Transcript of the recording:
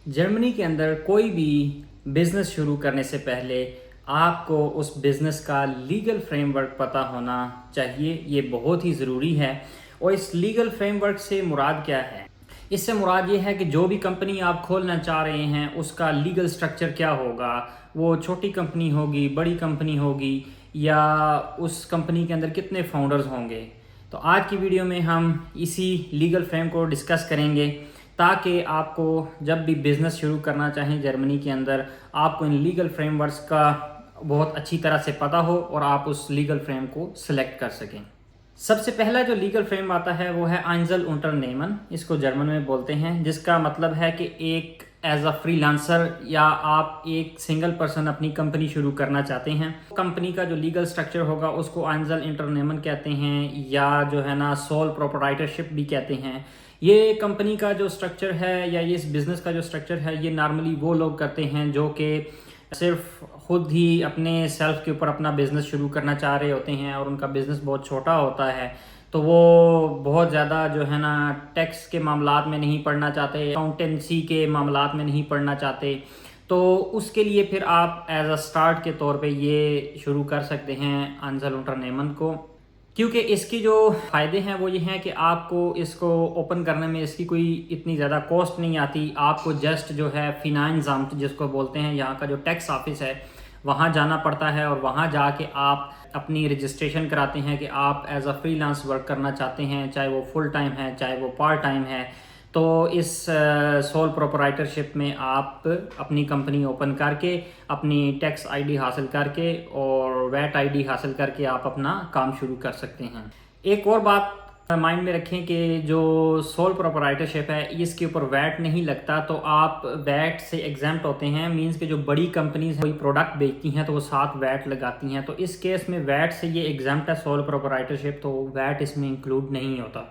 Germany के अंदर कोई भी बिज़नेस शुरू करने से पहले आपको उस बिज़नेस का लीगल फ्रेमवर्क पता होना चाहिए। ये बहुत ही ज़रूरी है। और इस लीगल फ्रेमवर्क से मुराद क्या है? इससे मुराद ये है कि जो भी कंपनी आप खोलना चाह रहे हैं उसका लीगल स्ट्रक्चर क्या होगा, वो छोटी कंपनी होगी, बड़ी कंपनी होगी, या उस कंपनी के अंदर कितने फाउंडर्स होंगे। तो आज की वीडियो में हम इसी लीगल फ्रेम को डिस्कस करेंगे ताकि आपको जब भी बिज़नेस शुरू करना चाहें जर्मनी के अंदर, आपको इन लीगल फ्रेमवर्क्स का बहुत अच्छी तरह से पता हो और आप उस लीगल फ्रेम को सिलेक्ट कर सकें। सबसे पहला जो लीगल फ्रेम आता है वो है आइंजल unternehmen, इसको जर्मन में बोलते हैं, जिसका मतलब है कि एक एज अ फ्रीलांसर या आप एक सिंगल पर्सन अपनी कंपनी शुरू करना चाहते हैं। कंपनी का जो लीगल स्ट्रक्चर होगा उसको आइंजल unternehmen कहते हैं, या जो है ना सोल प्रोप्राइटरशिप भी कहते हैं। ये कंपनी का जो स्ट्रक्चर है या ये इस बिज़नेस का जो स्ट्रक्चर है, ये नॉर्मली वो लोग करते हैं जो कि सिर्फ खुद ही अपने सेल्फ के ऊपर अपना बिज़नेस शुरू करना चाह रहे होते हैं और उनका बिज़नेस बहुत छोटा होता है, तो वो बहुत ज़्यादा जो है ना टैक्स के मामलात में नहीं पड़ना चाहते, अकाउंटेंसी के मामलात में नहीं पड़ना चाहते। तो उसके लिए फिर आप एज अ स्टार्ट के तौर पे ये शुरू कर सकते हैं आइंजल unternehmen को, क्योंकि इसकी जो फ़ायदे हैं वो ये हैं कि आपको इसको ओपन करने में इसकी कोई इतनी ज़्यादा कॉस्ट नहीं आती। आपको जस्ट जो है फिनांसाम्ट जिसको बोलते हैं, यहाँ का जो टैक्स ऑफिस है वहाँ जाना पड़ता है और वहाँ जाके आप अपनी रजिस्ट्रेशन कराते हैं कि आप एज अ फ्रीलांस वर्क करना चाहते हैं, चाहे वो फुल टाइम है चाहे वो पार्ट टाइम है। तो इस सोल प्रोप्राइटरशिप में आप अपनी कंपनी ओपन करके अपनी टैक्स आईडी हासिल करके और वैट आईडी हासिल करके आप अपना काम शुरू कर सकते हैं। एक और बात माइंड में रखें कि जो सोल प्रोप्राइटरशिप है इसके ऊपर वैट नहीं लगता, तो आप वैट से एग्जाम्प्ट होते हैं। मींस कि जो बड़ी कंपनीज कोई प्रोडक्ट बेचती हैं तो वो साथ वैट लगाती हैं, तो इस केस में वैट से ये एग्जाम्प्ट है सोल प्रोप्राइटरशिप, तो वैट इसमें इंक्लूड नहीं होता।